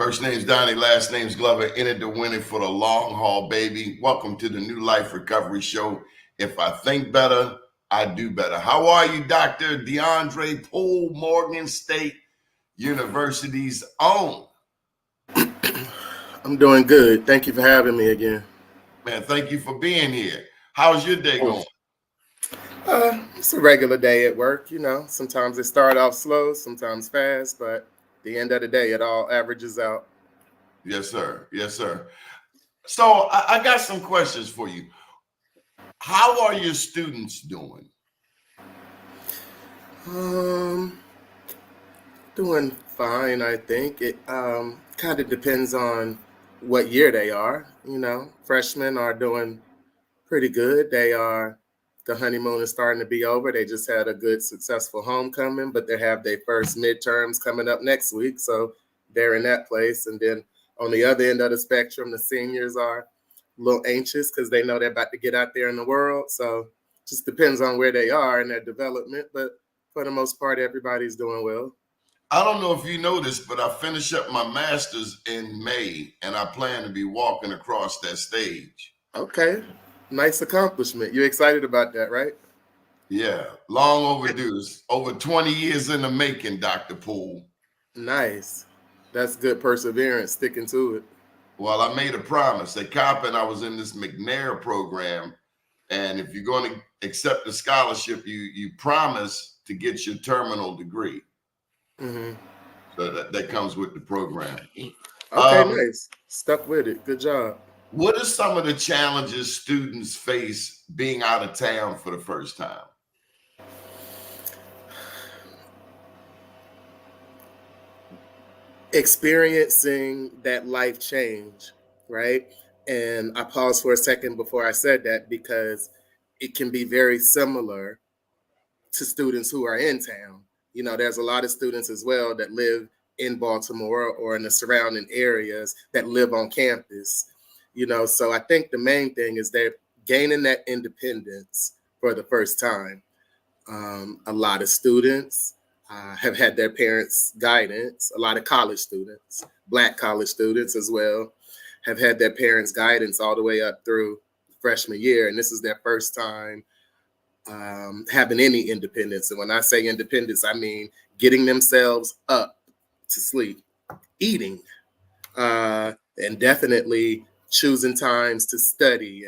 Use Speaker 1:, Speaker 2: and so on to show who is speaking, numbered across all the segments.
Speaker 1: First name's Donnie, last name's Glover. In it to win it for the long haul, baby. Welcome to the New Life Recovery Show. If I think better, I do better. How are you, Dr. DeAndre Poole, Morgan State University's own?
Speaker 2: I'm doing good. Thank you for having me again.
Speaker 1: Man, thank you for being here. How's your day going?
Speaker 2: It's a regular day at work. Sometimes it start off slow, sometimes fast, but at the end of the day, it all averages out.
Speaker 1: Yes, sir. Yes, sir. So I got some questions for you. How are your students doing?
Speaker 2: Doing fine, I think. It kind of depends on what year they are. Freshmen are doing pretty good. The honeymoon is starting to be over. They just had a good, successful homecoming, but they have their first midterms coming up next week. So they're in that place. And then on the other end of the spectrum, the seniors are a little anxious because they know they're about to get out there in the world. So just depends on where they are in their development. But for the most part, everybody's doing well.
Speaker 1: I don't know if you noticed, but I finished up my master's in May, and I plan to be walking across that stage.
Speaker 2: Okay. Nice accomplishment. You excited about that, right?
Speaker 1: Yeah, long overdue. It's over 20 years in the making, Dr. Poole.
Speaker 2: Nice. That's good perseverance, sticking to it.
Speaker 1: Well, I made a promise. At Coppin, I was in this McNair program, and if you're going to accept the scholarship, you promise to get your terminal degree.
Speaker 2: Mm-hmm.
Speaker 1: So that comes with the program.
Speaker 2: Okay, nice. Stuck with it. Good job.
Speaker 1: What are some of the challenges students face being out of town for the first time?
Speaker 2: Experiencing that life change, right? And I paused for a second before I said that because it can be very similar to students who are in town. There's a lot of students as well that live in Baltimore or in the surrounding areas that live on campus. So I think the main thing is they're gaining that independence for the first time. A lot of students have had their parents' guidance. A lot of college students, Black college students as well, have had their parents' guidance all the way up through freshman year. And this is their first time having any independence. And when I say independence, I mean getting themselves up to sleep, eating, and definitely choosing times to study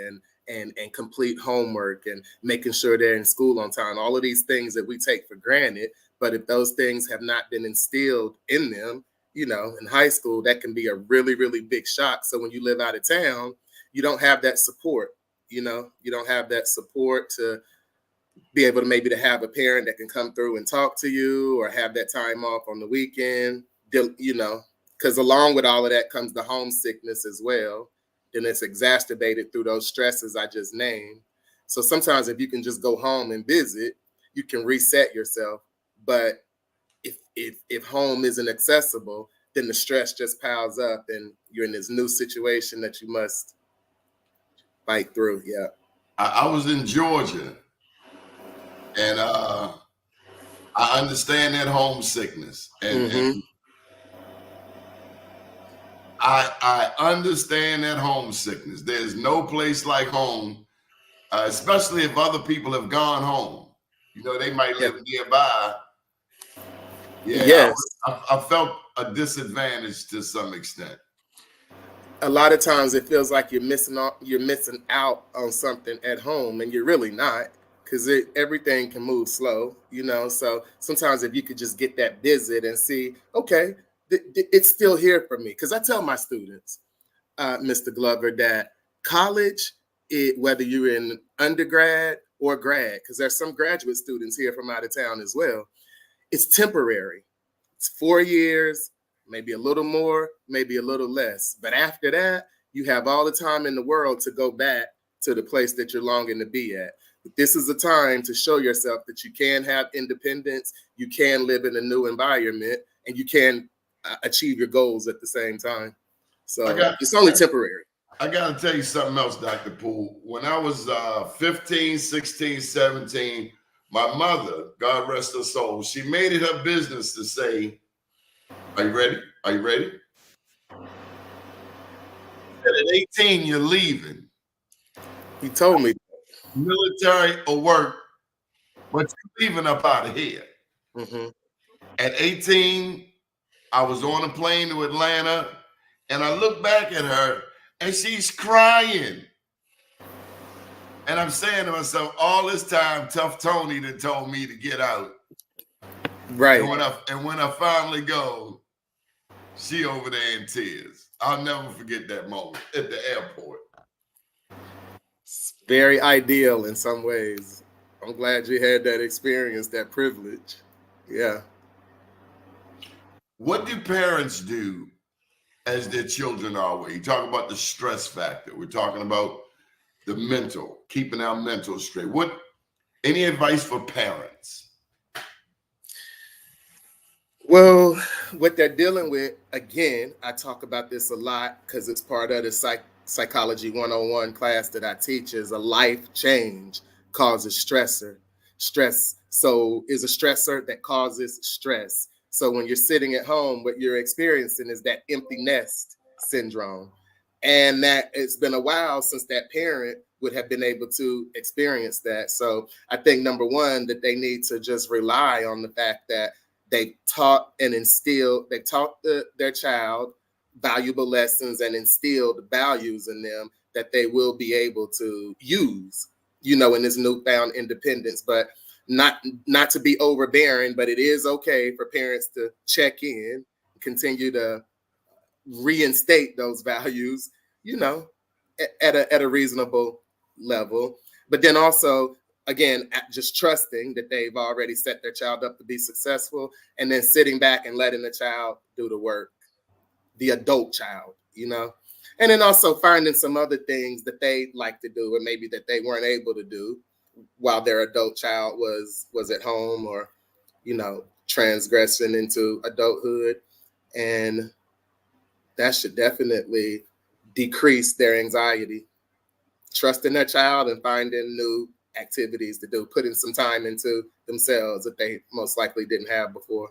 Speaker 2: and complete homework and making sure they're in school on time. All of these things that we take for granted. But if those things have not been instilled in them, in high school, that can be a really, really big shock. So when you live out of town, you don't have that support. You don't have that support to be able to maybe to have a parent that can come through and talk to you or have that time off on the weekend, because along with all of that comes the homesickness as well. Then it's exacerbated through those stresses I just named. So sometimes if you can just go home and visit, you can reset yourself. But if home isn't accessible, then the stress just piles up and you're in this new situation that you must fight through. Yeah.
Speaker 1: I was in Georgia, and I understand that homesickness. And I understand that homesickness. There's no place like home, especially if other people have gone home. They might live nearby. Yeah,
Speaker 2: yes.
Speaker 1: I felt a disadvantage to some extent.
Speaker 2: A lot of times it feels like you're missing out on something at home, and you're really not, because everything can move slow. So sometimes if you could just get that visit and see, okay, it's still here for me. Because I tell my students, Mr. Glover, that college, whether you're in undergrad or grad, because there's some graduate students here from out of town as well, it's temporary. It's 4 years, maybe a little more, maybe a little less. But after that, you have all the time in the world to go back to the place that you're longing to be at. But this is a time to show yourself that you can have independence, you can live in a new environment, and you can achieve your goals at the same time. So it's only temporary.
Speaker 1: I got to tell you something else, Dr. Poole. When I was 15, 16, 17, my mother, God rest her soul, she made it her business to say, are you ready? Are you ready? at 18, you're leaving.
Speaker 2: He told me.
Speaker 1: Military or work, but you're leaving up out of here.
Speaker 2: Mm-hmm.
Speaker 1: At 18, I was on a plane to Atlanta, and I look back at her, and she's crying. And I'm saying to myself, all this time, Tough Tony that told me to get out.
Speaker 2: Right.
Speaker 1: And when I finally go, she over there in tears. I'll never forget that moment at the airport.
Speaker 2: It's very ideal in some ways. I'm glad you had that experience, that privilege. Yeah.
Speaker 1: What do parents do as their children are away? You talk about the stress factor. We're talking about the mental, keeping our mental straight. Any advice for parents?
Speaker 2: Well, what they're dealing with, again, I talk about this a lot because it's part of the Psychology 101 class that I teach, is a life change causes stress. So is a stressor that causes stress. So when you're sitting at home, what you're experiencing is that empty nest syndrome. And that it's been a while since that parent would have been able to experience that. So I think number one, that they need to just rely on the fact that they taught their child valuable lessons and instilled values in them that they will be able to use, in this newfound independence. But not to be overbearing, but it is okay for parents to check in, continue to reinstate those values, at a reasonable level. But then also, again, just trusting that they've already set their child up to be successful, and then sitting back and letting the child do the work, the adult child, and then also finding some other things that they like to do, or maybe that they weren't able to do while their adult child was at home, or transgressing into adulthood. And that should definitely decrease their anxiety, trusting their child and finding new activities to do, putting some time into themselves that they most likely didn't have before.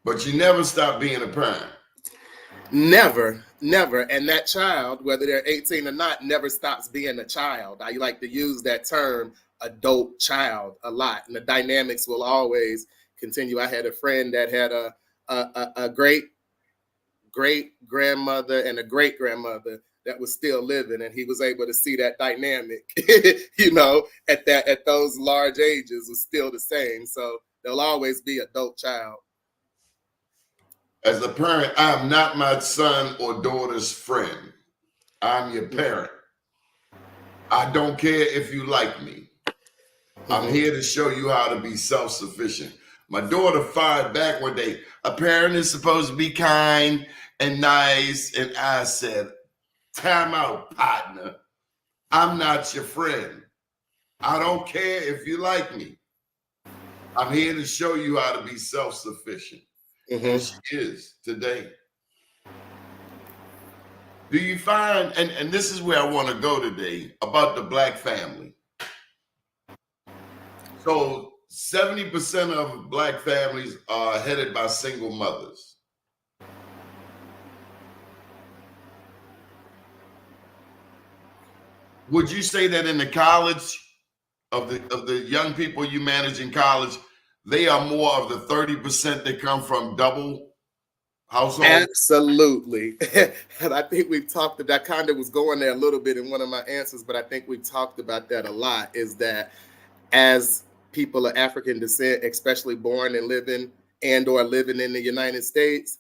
Speaker 1: But you never stop being a parent.
Speaker 2: Never. And that child, whether they're 18 or not, never stops being a child. I like to use that term, adult child, a lot. And the dynamics will always continue. I had a friend that had a great grandmother and a great grandmother that was still living, and he was able to see that dynamic, at those large ages was still the same. So there'll always be adult child.
Speaker 1: As a parent, I am not my son or daughter's friend. I'm your parent. I don't care if you like me. I'm here to show you how to be self-sufficient. My daughter fired back one day, a parent is supposed to be kind and nice. And I said, time out, partner. I'm not your friend. I don't care if you like me. I'm here to show you how to be self-sufficient. And she is today. Do you find, and this is where I want to go today, about the Black family. So 70% of Black families are headed by single mothers. Would you say that in the college, of the young people you manage in college, they are more of the 30% that come from double households?
Speaker 2: Absolutely. And I think we've talked about, kind of was going there a little bit in one of my answers, but I think we've talked about that a lot, is that as people of African descent, especially born and living in the United States,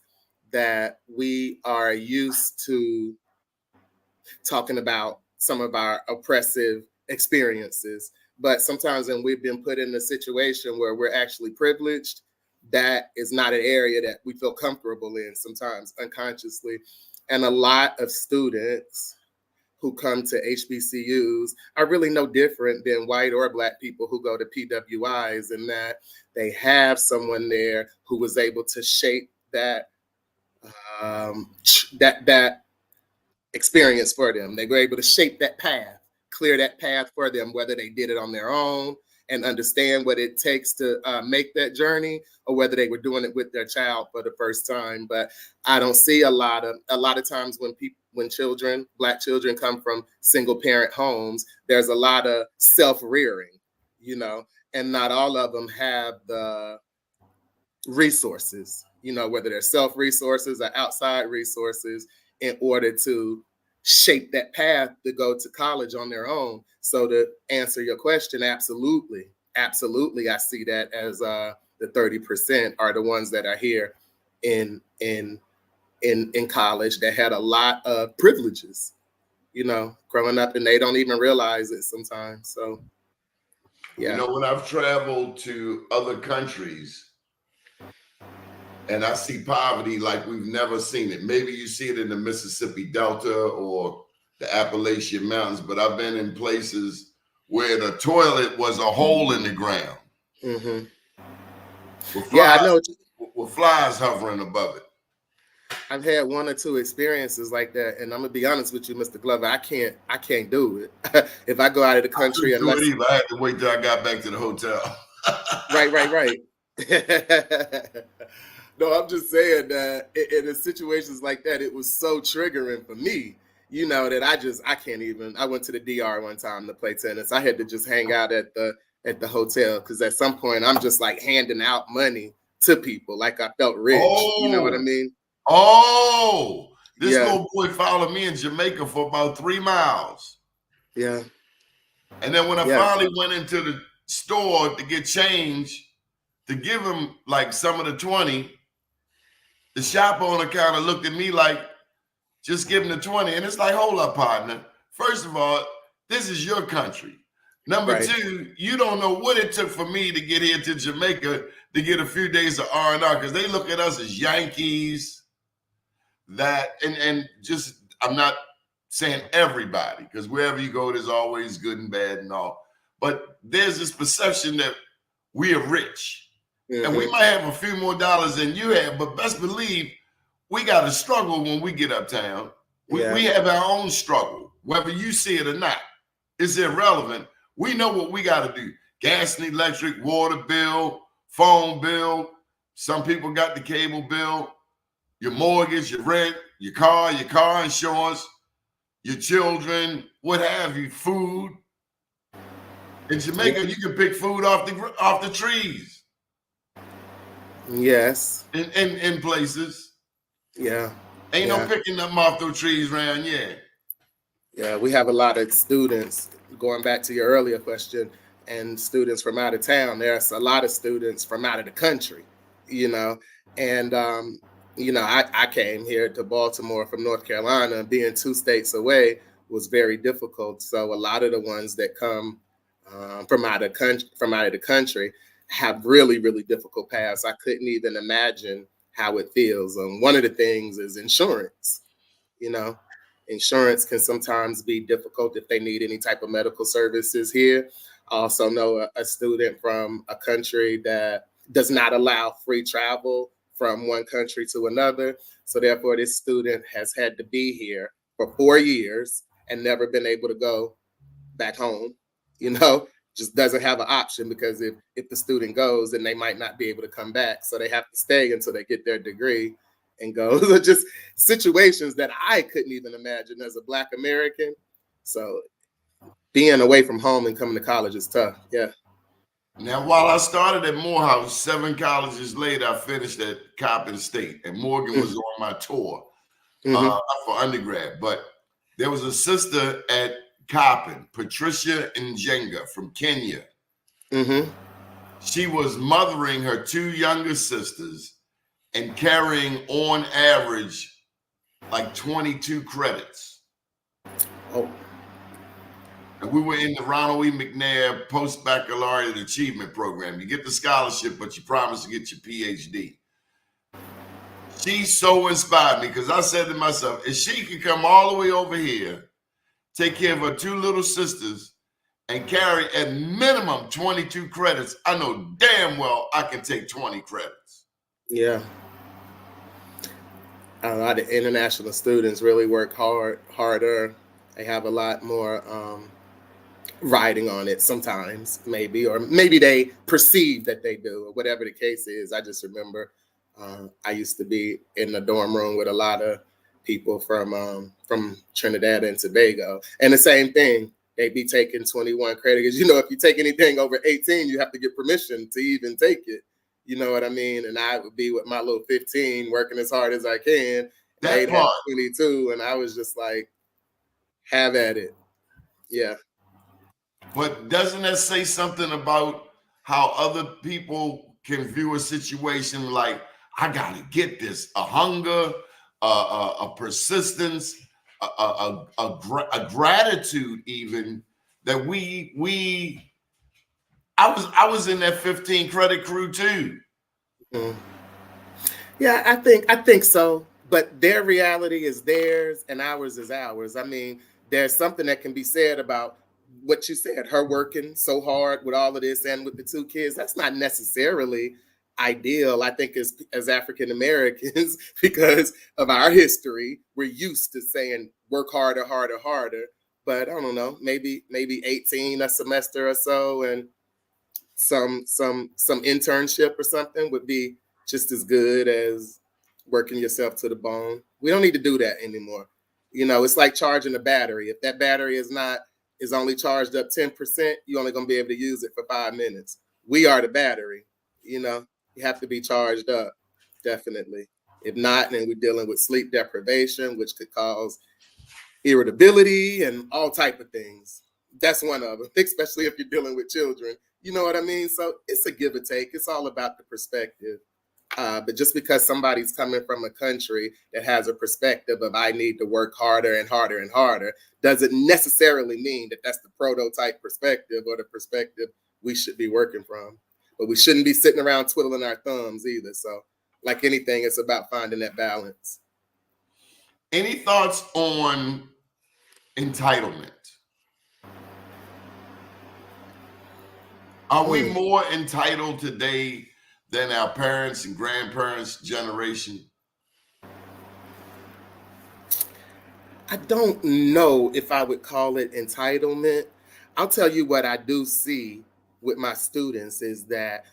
Speaker 2: that we are used to talking about some of our oppressive experiences. But sometimes when we've been put in a situation where we're actually privileged, that is not an area that we feel comfortable in, sometimes unconsciously. And a lot of students who come to HBCUs are really no different than white or Black people who go to PWIs, in that they have someone there who was able to shape that that experience for them. They were able to shape that path, clear that path for them, whether they did it on their own and understand what it takes to make that journey, or whether they were doing it with their child for the first time. But I don't see a lot of times when when Black children come from single parent homes, there's a lot of self-rearing, and not all of them have the resources, whether they're self resources or outside resources, in order to shape that path to go to college on their own. So to answer your question, absolutely, I see that as the 30% are the ones that are here in college that had a lot of privileges, growing up, and they don't even realize it sometimes. So yeah.
Speaker 1: When I've traveled to other countries and I see poverty like we've never seen it. Maybe you see it in the Mississippi Delta or the Appalachian Mountains, but I've been in places where the toilet was a hole in the ground.
Speaker 2: Mm-hmm.
Speaker 1: With flies,
Speaker 2: yeah, I know.
Speaker 1: With flies hovering above it.
Speaker 2: I've had one or two experiences like that, and I'm gonna be honest with you, Mr. Glover. I can't do it. If I go out of the country,
Speaker 1: I couldn't do it either. I had to wait till I got back to the hotel.
Speaker 2: Right. No, I'm just saying that in situations like that, it was so triggering for me, that I can't even. I went to the DR one time to play tennis. I had to just hang out at the hotel because at some point I'm just like handing out money to people, like I felt rich. You know what I mean?
Speaker 1: This little boy followed me in Jamaica for about 3 miles.
Speaker 2: Yeah.
Speaker 1: And then when I finally went into the store to get change to give him like some of the 20, the shop owner kind of looked at me like, just give him the 20. And it's like, hold up, partner. First of all, this is your country. Number two, you don't know what it took for me to get here to Jamaica to get a few days of R&R, because they look at us as Yankees. And just, I'm not saying everybody, because wherever you go, there's always good and bad and all. But there's this perception that we are rich. Mm-hmm. And we might have a few more dollars than you have, but best believe we got to struggle when we get uptown. We have our own struggle, whether you see it or not. It's irrelevant. We know what we got to do. Gas and electric, water bill, phone bill. Some people got the cable bill, your mortgage, your rent, your car insurance, your children, what have you, food. In Jamaica, you can pick food off the trees.
Speaker 2: Yes.
Speaker 1: In places.
Speaker 2: Yeah.
Speaker 1: Ain't no picking them off those trees around here.
Speaker 2: Yeah, we have a lot of students, going back to your earlier question, and students from out of town. There's a lot of students from out of the country, and I came here to Baltimore from North Carolina. Being 2 states away was very difficult. So a lot of the ones that come from out of the country have really, really difficult paths. I couldn't even imagine how it feels. One of the things is insurance. Insurance can sometimes be difficult if they need any type of medical services here. I also know a student from a country that does not allow free travel from one country to another. So therefore, this student has had to be here for 4 years and never been able to go back home, just doesn't have an option, because if the student goes, then they might not be able to come back. So they have to stay until they get their degree and go. Just situations that I couldn't even imagine as a Black American. So being away from home and coming to college is tough. Yeah.
Speaker 1: Now, while I started at Morehouse, 7 colleges later, I finished at Coppin State, and Morgan was on my tour for undergrad. But there was a sister at Coppin, Patricia Njenga from Kenya. Mm-hmm. She was mothering her 2 younger sisters and carrying on average like 22 credits.
Speaker 2: Oh.
Speaker 1: And we were in the Ronald E. McNair Post-Baccalaureate Achievement Program. You get the scholarship, but you promise to get your PhD. She so inspired me, because I said to myself, if she can come all the way over here, take care of her 2 little sisters, and carry at minimum 22 credits, I know damn well I can take 20 credits.
Speaker 2: Yeah. A lot of international students really work harder. They have a lot more riding on it sometimes, or maybe they perceive that they do, or whatever the case is. I just remember I used to be in the dorm room with a lot of people from Trinidad and Tobago. And the same thing, they'd be taking 21 credit because if you take anything over 18, you have to get permission to even take it. You know what I mean? And I would be with my little 15 working as hard as I can. And
Speaker 1: That
Speaker 2: they'd have
Speaker 1: part.
Speaker 2: 22, and I was just like, have at it. Yeah.
Speaker 1: But doesn't that say something about how other people can view a situation like, I got to get this, a hunger, a persistence, a gratitude, even that I was in that 15 credit crew too.
Speaker 2: Mm. Yeah, I think so. But their reality is theirs and ours is ours. I mean, there's something that can be said about what you said, her working so hard with all of this and with the two kids. That's not necessarily ideal. I think as African Americans, because of our history, we're used to saying work harder, harder, harder. But I don't know, maybe 18 a semester or so, and some internship or something would be just as good as working yourself to the bone. We don't need to do that anymore. It's like charging a battery. If that battery is only charged up 10%, you're only gonna be able to use it for 5 minutes. We are the battery. You have to be charged up, definitely. If not, then we're dealing with sleep deprivation, which could cause irritability and all type of things. That's one of them, especially if you're dealing with children. You know what I mean? So it's a give or take. It's all about the perspective. But just because somebody's coming from a country that has a perspective of I need to work harder and harder and harder doesn't necessarily mean that that's the prototype perspective or the perspective we should be working from. But we shouldn't be sitting around twiddling our thumbs either. So, like anything, it's about finding that balance.
Speaker 1: Any thoughts on entitlement? Are we more entitled today than our parents and grandparents' generation?
Speaker 2: I don't know if I would call it entitlement. I'll tell you what I do see with my students is that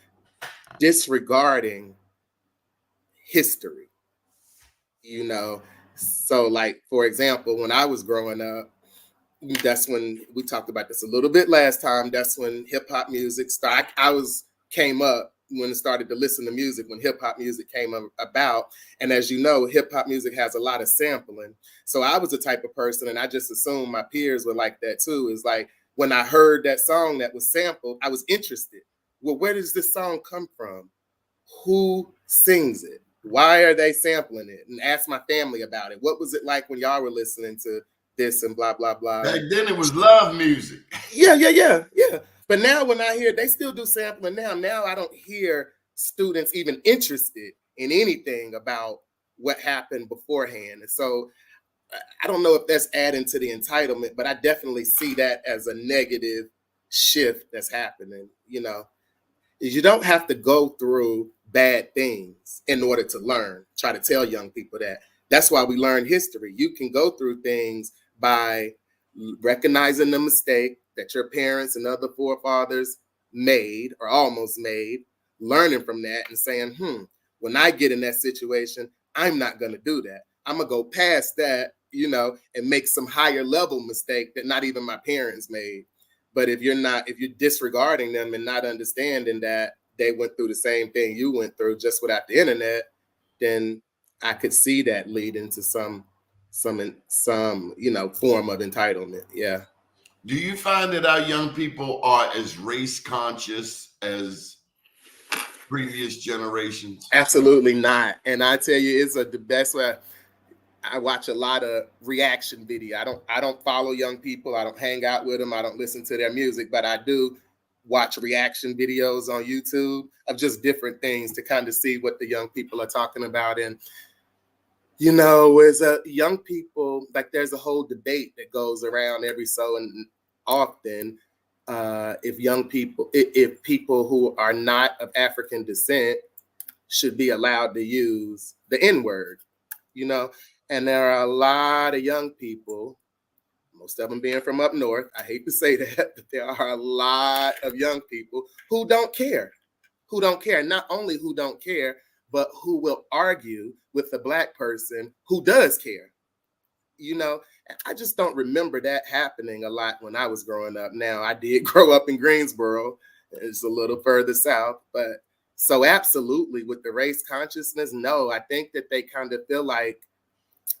Speaker 2: disregarding history, you know. So, like, for example, when I was growing up, that's when we talked about this a little bit last time. That's when hip hop music started. Came up when I started to listen to music when hip hop music came about. And as you know, hip hop music has a lot of sampling. So I was the type of person, and I just assumed my peers were like that too. Is like when I heard that song that was sampled, I was interested. Well, where does this song come from? Who sings it? Why are they sampling it? And ask my family about it. What was it like when y'all were listening to this and blah blah blah?
Speaker 1: Back then it was love music.
Speaker 2: Yeah. But now when I hear they still do sampling now I don't hear students even interested in anything about what happened beforehand. And so I don't know if that's adding to the entitlement, but I definitely see that as a negative shift that's happening. Is you don't have to go through bad things in order to learn. Try to tell young people that. That's why we learn history. You can go through things by recognizing the mistake that your parents and other forefathers made or almost made, learning from that and saying, when I get in that situation, I'm not going to do that. I'm going to go past that, and make some higher level mistake that not even my parents made. But if you're disregarding them and not understanding that they went through the same thing you went through just without the internet, then I could see that leading to some form of entitlement. Yeah.
Speaker 1: Do you find that our young people are as race conscious as previous generations?
Speaker 2: Absolutely not. And I tell you, it's the best way. I watch a lot of reaction video. I don't follow young people. I don't hang out with them. I don't listen to their music, but I do watch reaction videos on YouTube of just different things to kind of see what the young people are talking about. And as a young people, like there's a whole debate that goes around every so and often. If people who are not of African descent should be allowed to use the N-word, and there are a lot of young people, most of them being from up north. I hate to say that, but there are a lot of young people who don't care. Not only who don't care, but who will argue with the Black person who does care. you know. I just don't remember that happening a lot when I was growing up. Now, I did grow up in Greensboro, it's a little further south, but so absolutely with the race consciousness, no, I think that they kind of feel like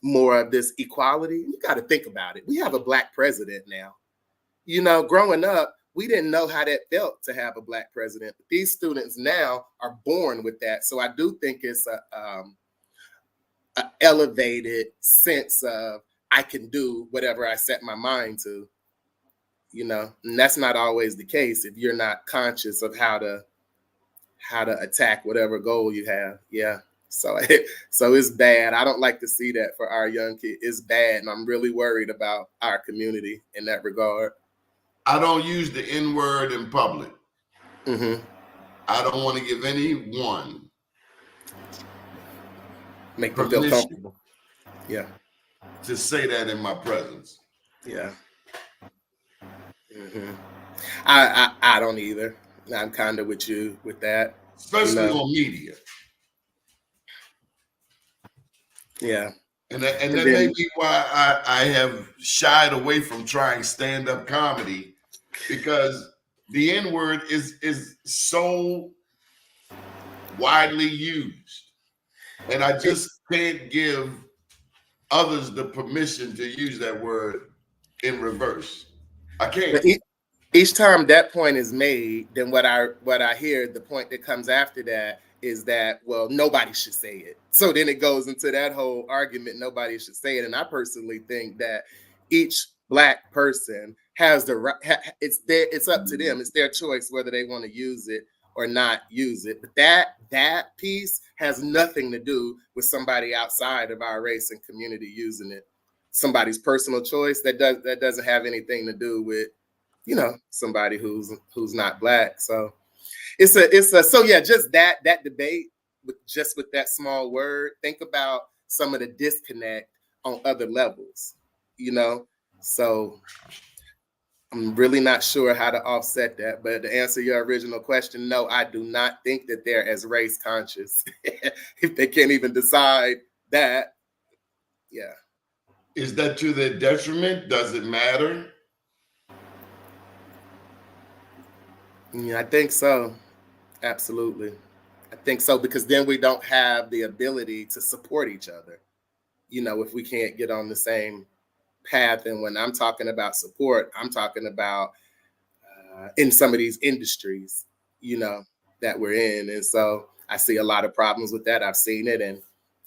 Speaker 2: more of this equality. You got to think about it. We have a black president now. You know, growing up, we didn't know how that felt to have a black president. But these students now are born with that. So I do think it's a elevated sense of I can do whatever I set my mind to, you know, and that's not always the case if you're not conscious of how to attack whatever goal you have. Yeah. So so it's bad. I don't like to see that for our young kids. It's bad, and I'm really worried about our community in that regard.
Speaker 1: I don't use the N word in public.
Speaker 2: Mm-hmm.
Speaker 1: I don't want to give anyone
Speaker 2: Make them feel
Speaker 1: permission
Speaker 2: comfortable. Yeah.
Speaker 1: to say that in my presence.
Speaker 2: Yeah. Mm-hmm. I don't either. I'm kind of with you with that. You
Speaker 1: Especially
Speaker 2: know.
Speaker 1: on media.
Speaker 2: Yeah.
Speaker 1: And
Speaker 2: And
Speaker 1: that may
Speaker 2: then
Speaker 1: be why I have shied away from trying stand-up comedy, because the N-word is so widely used. And I just can't give others the permission to use that word in reverse. I can't.
Speaker 2: each time that point is made, then what I hear, the point that comes after that is that, well, nobody should say it. So then it goes into that whole argument, nobody should say it. And I personally think that each black person has the right, it's up to them. It's their choice whether they want to use it or not use it. But that piece has nothing to do with somebody outside of our race and community using it. Somebody's personal choice that doesn't have anything to do with, you know, somebody who's not black. So it's a so yeah, just that debate with that small word. Think about some of the disconnect on other levels, you know. So I'm really not sure how to offset that. But to answer your original question, no, I do not think that they're as race conscious. If they can't even decide that, yeah.
Speaker 1: Is that to their detriment? Does it matter?
Speaker 2: Yeah, I think so. Absolutely. I think so, because then we don't have the ability to support each other, you know, if we can't get on the same path. And when I'm talking about support, I'm talking about in some of these industries, you know, that we're in. And so I see a lot of problems with that. I've seen it, and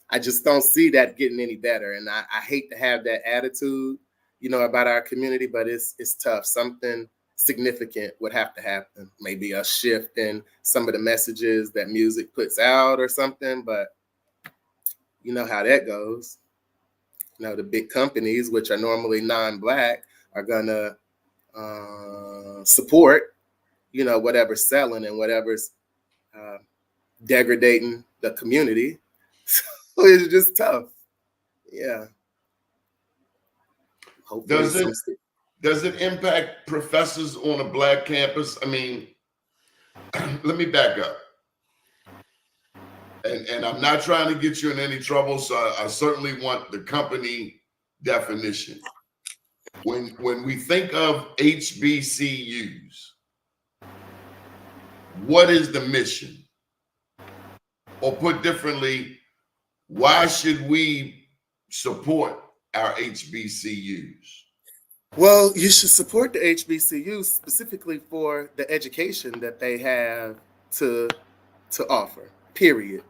Speaker 2: I just don't see that getting any better. And I hate to have that attitude, you know, about our community, but it's tough. Something significant would have to happen. Maybe a shift in some of the messages that music puts out or something. But you know how that goes. You know, the big companies, which are normally non-black, are gonna support, you know, whatever's selling and whatever's uh, degrading the community. So it's just tough. Yeah. Hopefully
Speaker 1: Does it
Speaker 2: some.
Speaker 1: does it impact professors on a black campus? I mean, let me back up. And I'm not trying to get you in any trouble, so I certainly want the company definition. When we think of HBCUs, what is the mission? Or put differently, why should we support our HBCUs?
Speaker 2: Well, you should support the HBCUs specifically for the education that they have to to offer. Period.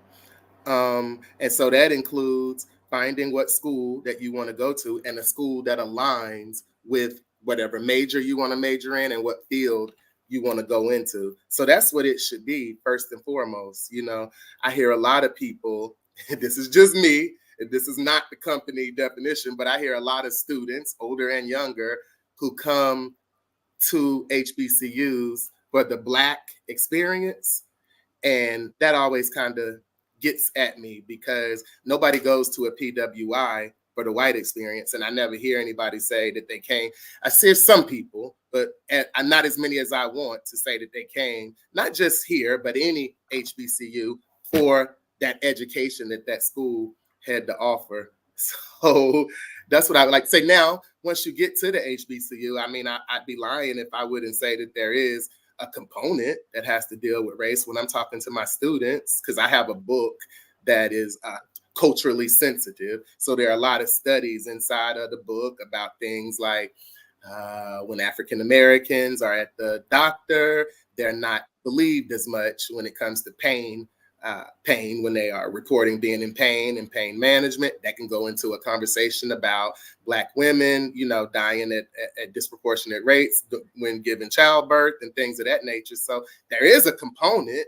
Speaker 2: And so that includes finding what school that you want to go to, and a school that aligns with whatever major you want to major in and what field you want to go into. So that's what it should be first and foremost. You know, I hear a lot of people, this is just me, this is not the company definition, but I hear a lot of students, older and younger, who come to HBCUs for the Black experience, and that always kind of gets at me, because nobody goes to a PWI for the white experience. And I never hear anybody say that they came. I see some people, but not as many as I want to say that they came, not just here, but any HBCU, for that education that that school had to offer. So That's what I would like to say. Now, once you get to the HBCU, I mean, I'd be lying if I wouldn't say that there is a component that has to deal with race when I'm talking to my students, because I have a book that is culturally sensitive. So there are a lot of studies inside of the book about things like when African Americans are at the doctor, they're not believed as much when it comes to pain when they are reporting being in pain and pain management. That can go into a conversation about Black women, dying at disproportionate rates when giving childbirth and things of that nature. So there is a component,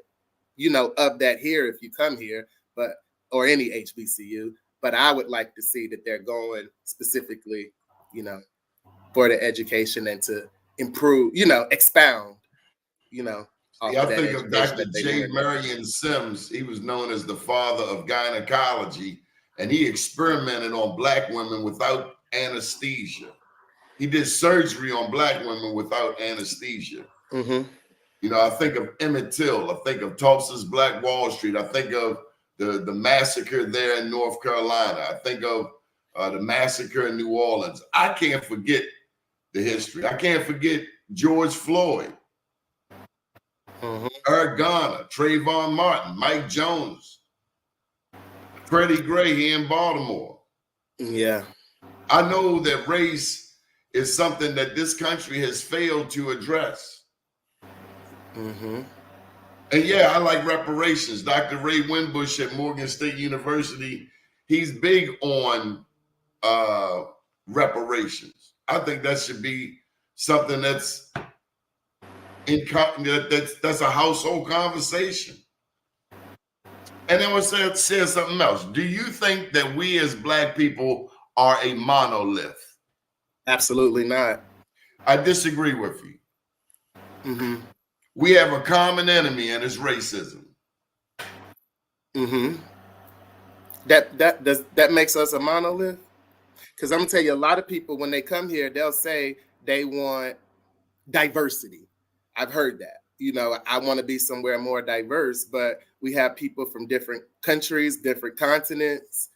Speaker 2: of that here if you come here, or any HBCU. But I would like to see that they're going specifically, for the education and to improve, expound, off
Speaker 1: Yeah,
Speaker 2: of
Speaker 1: I
Speaker 2: that
Speaker 1: think of
Speaker 2: education
Speaker 1: Dr.
Speaker 2: that they
Speaker 1: J.
Speaker 2: learned.
Speaker 1: Marion Sims. He was known as the father of gynecology, and he experimented on Black women without anesthesia. He did surgery on Black women without anesthesia.
Speaker 2: Mm-hmm.
Speaker 1: I think of Emmett Till. I think of Tulsa's Black Wall Street. I think of the massacre there in North Carolina. I think of the massacre in New Orleans. I can't forget the history. I can't forget George Floyd,
Speaker 2: Mm-hmm.
Speaker 1: Eric Garner, Trayvon Martin, Mike Jones, Freddie Gray here in Baltimore.
Speaker 2: Yeah.
Speaker 1: I know that race is something that this country has failed to address.
Speaker 2: Mm-hmm.
Speaker 1: And yeah, I like reparations. Dr. Ray Winbush at Morgan State University, he's big on reparations. I think that should be something that's that's a household conversation. And then we'll say something else. Do you think that we as Black people are a monolith?
Speaker 2: Absolutely not.
Speaker 1: I disagree with you.
Speaker 2: Mm-hmm.
Speaker 1: We have a common enemy, and it's racism.
Speaker 2: Mm-hmm. That makes us a monolith? Because I'm gonna tell you, a lot of people when they come here, they'll say they want diversity. I've heard that. I want to be somewhere more diverse, but we have people from different countries, different continents,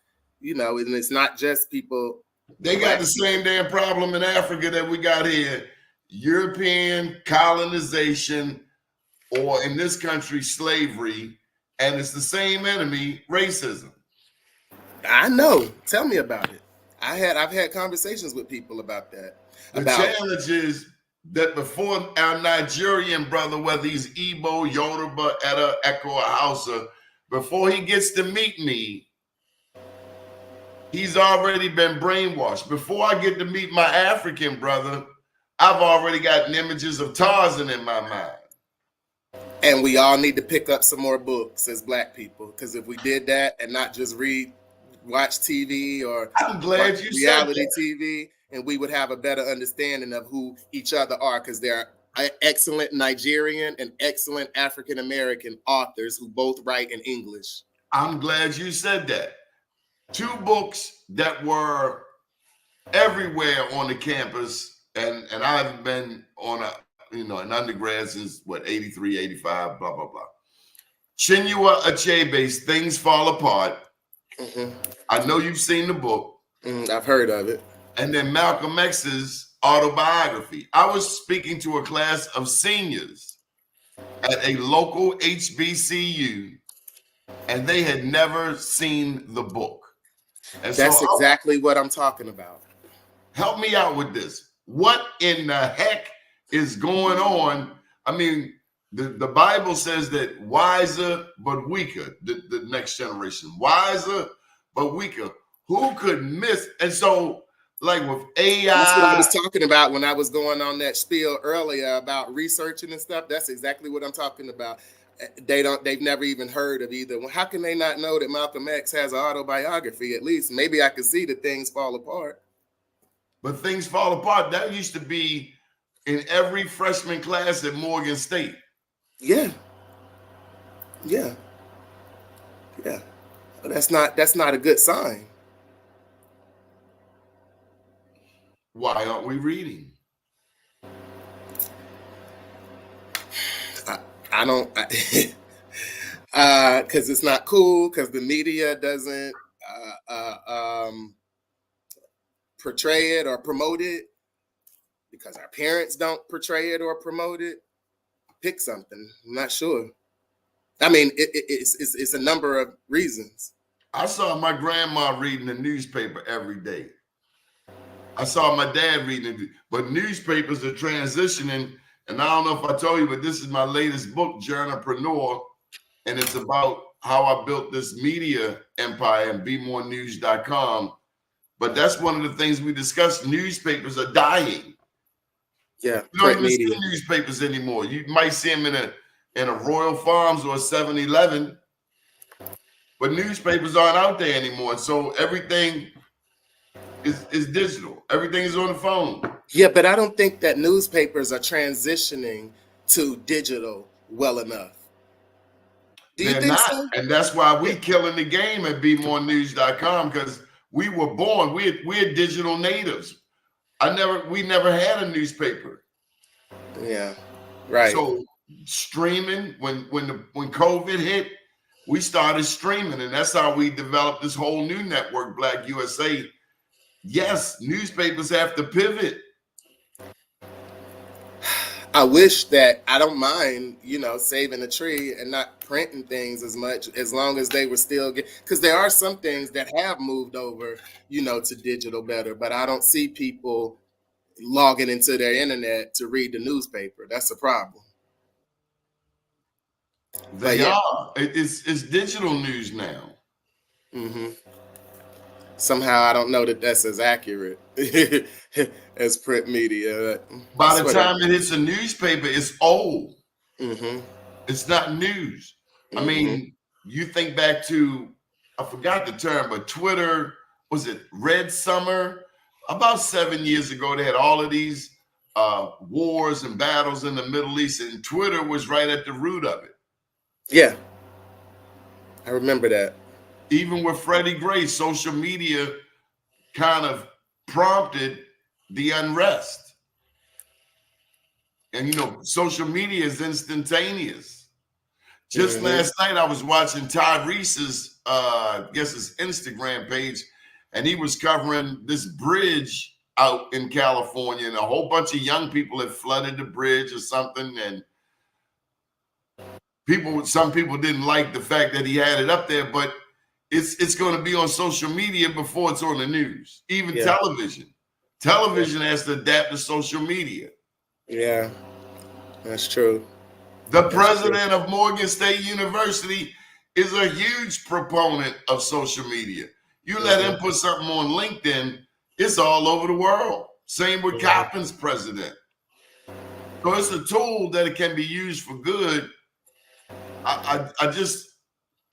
Speaker 2: and it's not just people.
Speaker 1: They got the same damn problem in Africa that we got here. European colonization, or in this country, slavery, and it's the same enemy, racism.
Speaker 2: I know. Tell me about it. I've had conversations with people about that.
Speaker 1: The challenge is that before our Nigerian brother, whether he's Igbo, Yoruba, Edda, Echo, or Hausa, before he gets to meet me, he's already been brainwashed. Before I get to meet my African brother, I've already gotten images of Tarzan in my mind.
Speaker 2: And we all need to pick up some more books as Black people, because if we did that and not just watch TV or
Speaker 1: I'm glad you
Speaker 2: reality
Speaker 1: said that.
Speaker 2: TV, and we would have a better understanding of who each other are, because there are excellent Nigerian and excellent African American authors who both write in English.
Speaker 1: I'm glad you said that. 2 books that were everywhere on the campus, and I've been on an undergrad since 83, 85, blah blah blah. Chinua Achebe's Things Fall Apart.
Speaker 2: Mm-hmm.
Speaker 1: I know you've seen the book.
Speaker 2: I've heard of it.
Speaker 1: And then Malcolm X's autobiography. I was speaking to a class of seniors at a local HBCU, and they had never seen the book. And
Speaker 2: That's
Speaker 1: so
Speaker 2: exactly what I'm talking about.
Speaker 1: Help me out with this. What in the heck is going on? I mean, the Bible says that wiser but weaker, the next generation, wiser but weaker. Who could miss? And so, like with AI,
Speaker 2: that's what I was talking about when I was going on that spiel earlier about researching and stuff. That's exactly what I'm talking about. They've never even heard of either. Well, how can they not know that Malcolm X has an autobiography? At least maybe I could see that Things Fall Apart.
Speaker 1: But Things Fall Apart, that used to be in every freshman class at Morgan State.
Speaker 2: Yeah. But that's not a good sign.
Speaker 1: Why aren't we reading?
Speaker 2: I don't, because it's not cool, because the media doesn't portray it or promote it, because our parents don't portray it or promote it. Pick something. I'm not sure. I mean, it's a number of reasons.
Speaker 1: I saw my grandma reading the newspaper every day. I saw my dad reading it, but newspapers are transitioning. And I don't know if I told you, but this is my latest book, Journalpreneur, and it's about how I built this media empire and bemorenews.com. But that's one of the things we discussed. Newspapers are dying.
Speaker 2: Yeah,
Speaker 1: You don't
Speaker 2: print
Speaker 1: even
Speaker 2: media.
Speaker 1: see newspapers anymore. You might see them in a Royal Farms or a 7-Eleven, but newspapers aren't out there anymore. So everything is digital. Everything is on the phone.
Speaker 2: Yeah, but I don't think that newspapers are transitioning to digital well enough. Do you
Speaker 1: They're
Speaker 2: think
Speaker 1: not.
Speaker 2: so?
Speaker 1: And that's why we killing the game at bemorenews.com, because we were born, we're digital natives. We never had a newspaper.
Speaker 2: Yeah, right.
Speaker 1: So streaming, when COVID hit, we started streaming, and that's how we developed this whole new network, Black USA. Yes, newspapers have to pivot.
Speaker 2: I wish that I don't mind, saving a tree and not printing things as much, as long as they were still because there are some things that have moved over, to digital better, but I don't see people logging into their internet to read the newspaper. That's a problem. But
Speaker 1: They
Speaker 2: yeah.
Speaker 1: are. It's digital news now.
Speaker 2: Mm-hmm. Somehow I don't know that that's as accurate as print media.
Speaker 1: By the time it hits a newspaper, it's old.
Speaker 2: Mm-hmm.
Speaker 1: It's not news. I mean, you think back to, I forgot the term, but Twitter, was it Red Summer? About 7 years ago, they had all of these wars and battles in the Middle East, and Twitter was right at the root of it.
Speaker 2: Yeah, I remember that.
Speaker 1: Even with Freddie Gray, social media kind of prompted the unrest. And, social media is instantaneous. Just last night, I was watching Tyrese's, I guess his Instagram page, and he was covering this bridge out in California, and a whole bunch of young people had flooded the bridge or something, and some people didn't like the fact that he had it up there, but it's going to be on social media before it's on the news. Even television has to adapt to social media.
Speaker 2: Yeah, that's true.
Speaker 1: The president of Morgan State University is a huge proponent of social media. You let him put something on LinkedIn, it's all over the world. Same with Coppin's president. So it's a tool that it can be used for good.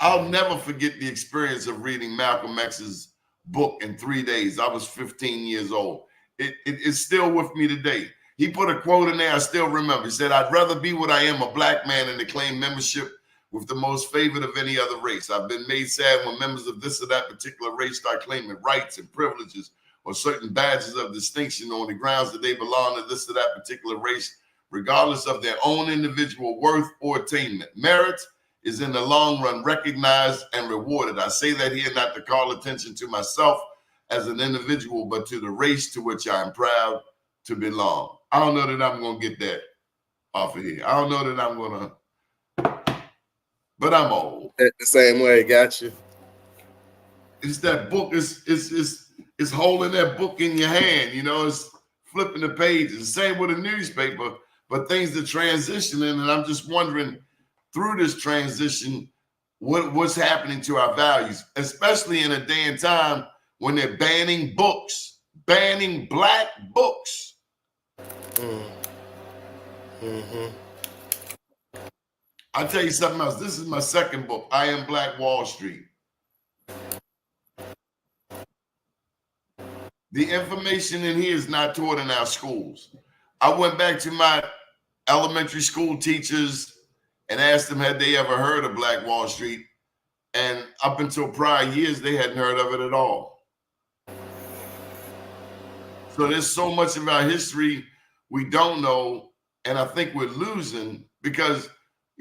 Speaker 1: I'll never forget the experience of reading Malcolm X's book in 3 days. I was 15 years old. It's still with me today. He put a quote in there I still remember. He said, "I'd rather be what I am, a black man, than to claim membership with the most favored of any other race. I've been made sad when members of this or that particular race start claiming rights and privileges or certain badges of distinction on the grounds that they belong to this or that particular race, regardless of their own individual worth or attainment. Merit is in the long run recognized and rewarded. I say that here not to call attention to myself as an individual, but to the race to which I am proud to belong." I don't know that I'm going to get that off of here. I don't know that I'm going to, but I'm old.
Speaker 2: The same way, got you.
Speaker 1: It's that book, it's holding that book in your hand, it's flipping the pages. Same with a newspaper, but things are transitioning, and I'm just wondering, through this transition, what's happening to our values, especially in a day and time when they're banning books, banning Black books. I'll tell you something else. This is my second book, I Am Black Wall Street. The information in here is not taught in our schools. I went back to my elementary school teachers and asked them, had they ever heard of Black Wall Street? And up until prior years, they hadn't heard of it at all. So there's so much of our history we don't know, and I think we're losing because,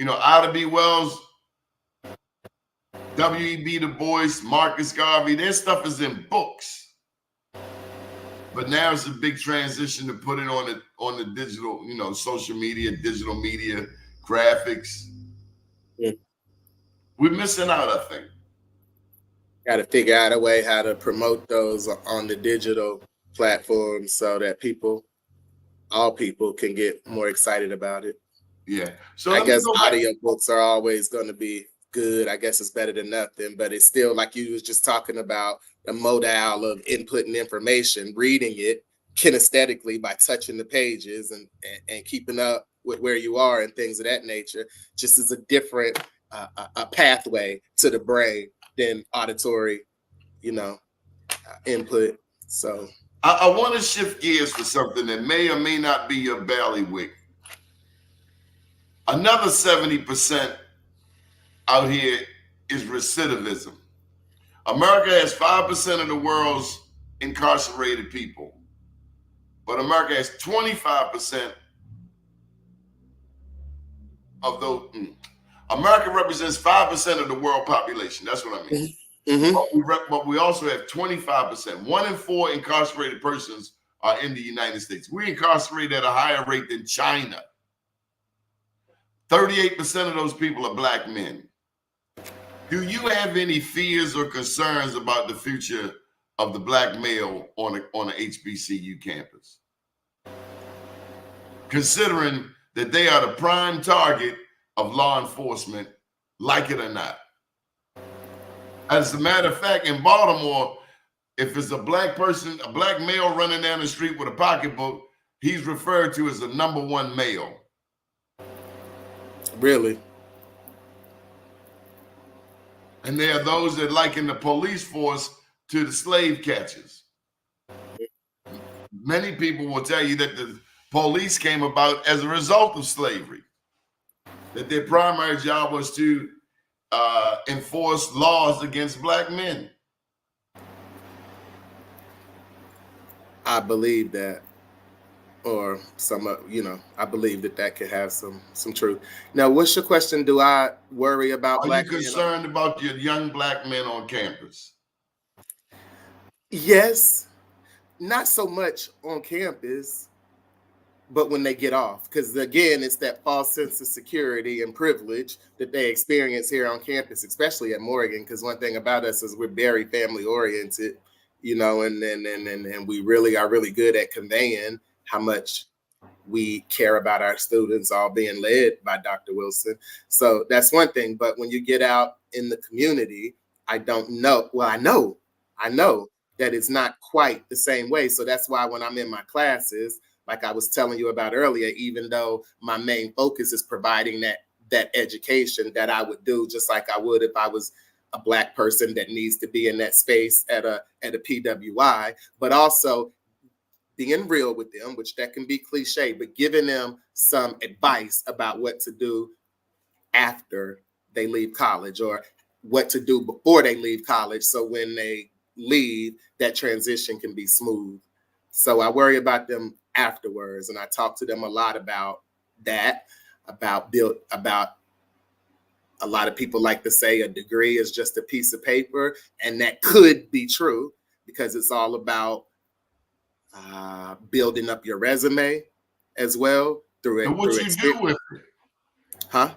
Speaker 1: Ida B. Wells, W.E.B. Du Bois, Marcus Garvey, their stuff is in books. But now it's a big transition to put it on the digital, social media, digital media, graphics.
Speaker 2: Yeah.
Speaker 1: We're missing out, I think.
Speaker 2: Got to figure out a way how to promote those on the digital platforms so that all people can get more excited about it.
Speaker 1: Yeah. So
Speaker 2: I
Speaker 1: let me
Speaker 2: guess
Speaker 1: go back.
Speaker 2: audiobooks are always going to be good. I guess it's better than nothing, but it's still like you was just talking about the modal of inputting information, reading it kinesthetically by touching the pages and keeping up with where you are and things of that nature. Just as a different a pathway to the brain than auditory, input. So
Speaker 1: I want to shift gears for something that may or may not be your bailiwick. Another 70% out here is recidivism. America has 5% of the world's incarcerated people, but America has 25% of those. America represents 5% of the world population. That's what I mean.
Speaker 2: mm-hmm.
Speaker 1: But we also have 25%. 1 in 4 incarcerated persons are in the United States. We incarcerate at a higher rate than China. 38% of those people are black men. Do you have any fears or concerns about the future of the black male on a HBCU campus? Considering that they are the prime target of law enforcement, like it or not. As a matter of fact, in Baltimore, if it's a black person, a black male running down the street with a pocketbook, he's referred to as the number 1 male.
Speaker 2: Really?
Speaker 1: And there are those that liken the police force to the slave catchers. Many people will tell you that the police came about as a result of slavery, that their primary job was to enforce laws against black men.
Speaker 2: I believe that, or some, I believe that could have some truth. Now, what's your question? Do I worry about
Speaker 1: black men? Are you concerned about your young black men on campus?
Speaker 2: Yes, not so much on campus, but when they get off, because again, it's that false sense of security and privilege that they experience here on campus, especially at Morgan. Because one thing about us is we're very family oriented, and we really are really good at conveying how much we care about our students, all being led by Dr. Wilson. So that's one thing. But when you get out in the community, I don't know. Well, I know that it's not quite the same way. So that's why when I'm in my classes, like I was telling you about earlier, even though my main focus is providing that education that I would do just like I would if I was a black person that needs to be in that space at a PWI, but also being real with them, which that can be cliche, but giving them some advice about what to do after they leave college or what to do before they leave college. So when they leave, that transition can be smooth. So I worry about them afterwards. And I talk to them a lot about that, about a lot of people like to say a degree is just a piece of paper. And that could be true because it's all about building up your resume as well through it.
Speaker 1: And what you do with it.
Speaker 2: Huh?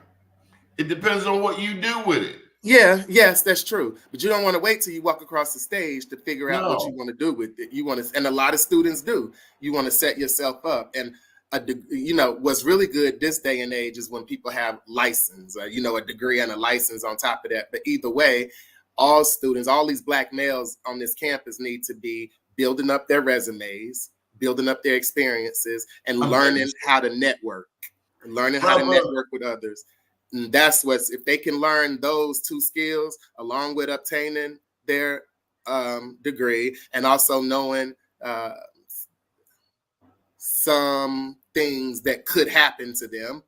Speaker 1: It depends on what you do with it.
Speaker 2: Yeah, yes, that's true. But you don't want to wait till you walk across the stage to figure out what you want to do with it. You want to, and a lot of students do. You want to set yourself up. And what's really good this day and age is when people have license, a degree and a license on top of that. But either way, all students, all these black males on this campus need to be building up their resumes, building up their experiences, and learning how to network, how to network with others. And that's if they can learn those 2 skills along with obtaining their degree and also knowing some things that could happen to them,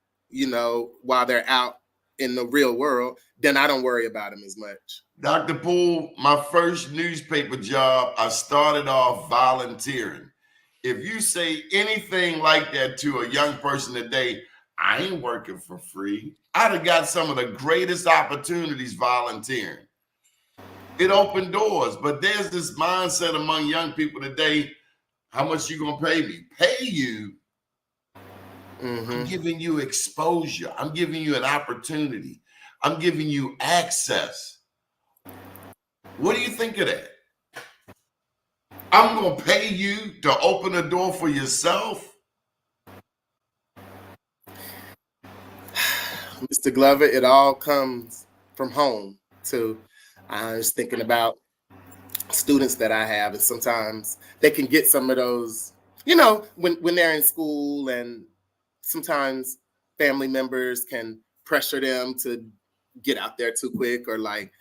Speaker 2: while they're out in the real world, then I don't worry about them as much.
Speaker 1: Dr. Poole, my first newspaper job, I started off volunteering. If you say anything like that to a young person today, I ain't working for free. I'd have got some of the greatest opportunities volunteering. It opened doors, but there's this mindset among young people today, How much you gonna pay me? Pay you. I'm giving you exposure. I'm giving you an opportunity. I'm giving you access. What do you think of that? I'm gonna pay you to open a door for yourself.
Speaker 2: Mr. Glover, it all comes from home too. I was thinking about students that I have, and sometimes they can get some of those, when they're in school, and sometimes family members can pressure them to get out there too quick, or like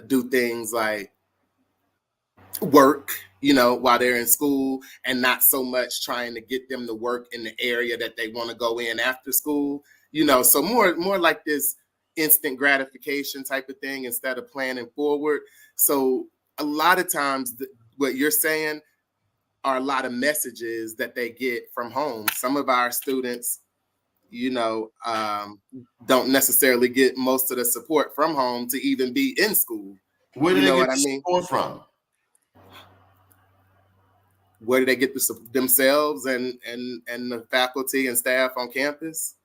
Speaker 2: do things like work, while they're in school, and not so much trying to get them to work in the area that they want to go in after school. So more like this instant gratification type of thing instead of planning forward. So a lot of times what you're saying are a lot of messages that they get from home. Some of our students, don't necessarily get most of the support from home to even be in school.
Speaker 1: Where do
Speaker 2: You
Speaker 1: they
Speaker 2: know
Speaker 1: get
Speaker 2: what I
Speaker 1: the
Speaker 2: mean?
Speaker 1: support from?
Speaker 2: Where do they get themselves and the faculty and staff on campus?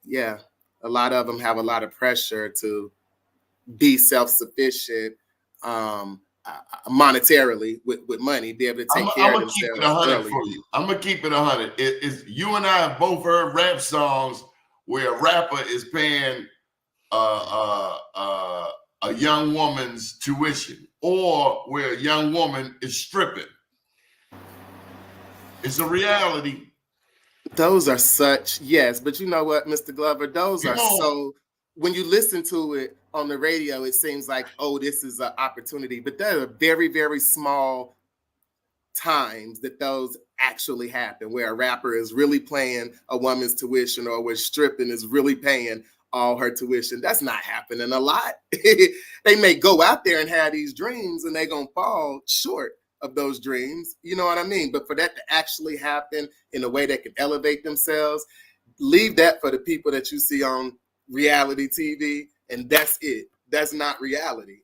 Speaker 2: Yeah, a lot of them have a lot of pressure to be self-sufficient, monetarily, with money, be able to
Speaker 1: I'm
Speaker 2: take care of
Speaker 1: gonna keep it
Speaker 2: themselves
Speaker 1: 100
Speaker 2: early.
Speaker 1: for you. I'm gonna keep it 100. It's you and I have both heard rap songs where a rapper is paying a young woman's tuition, or where a young woman is stripping. It's a reality.
Speaker 2: Those are such, yes, but you know what, Mr. Glover, those
Speaker 1: Come
Speaker 2: are
Speaker 1: on.
Speaker 2: so, when you listen to it on the radio, it seems like, oh, this is an opportunity, but there are very, very small times that those actually happen, where a rapper is really paying a woman's tuition, or where stripping is really paying all her tuition. That's not happening a lot. They may go out there and have these dreams, and they're going to fall short of those dreams. You know what I mean? But for that to actually happen in a way that can elevate themselves, leave that for the people that you see on reality TV, and that's it. That's not reality.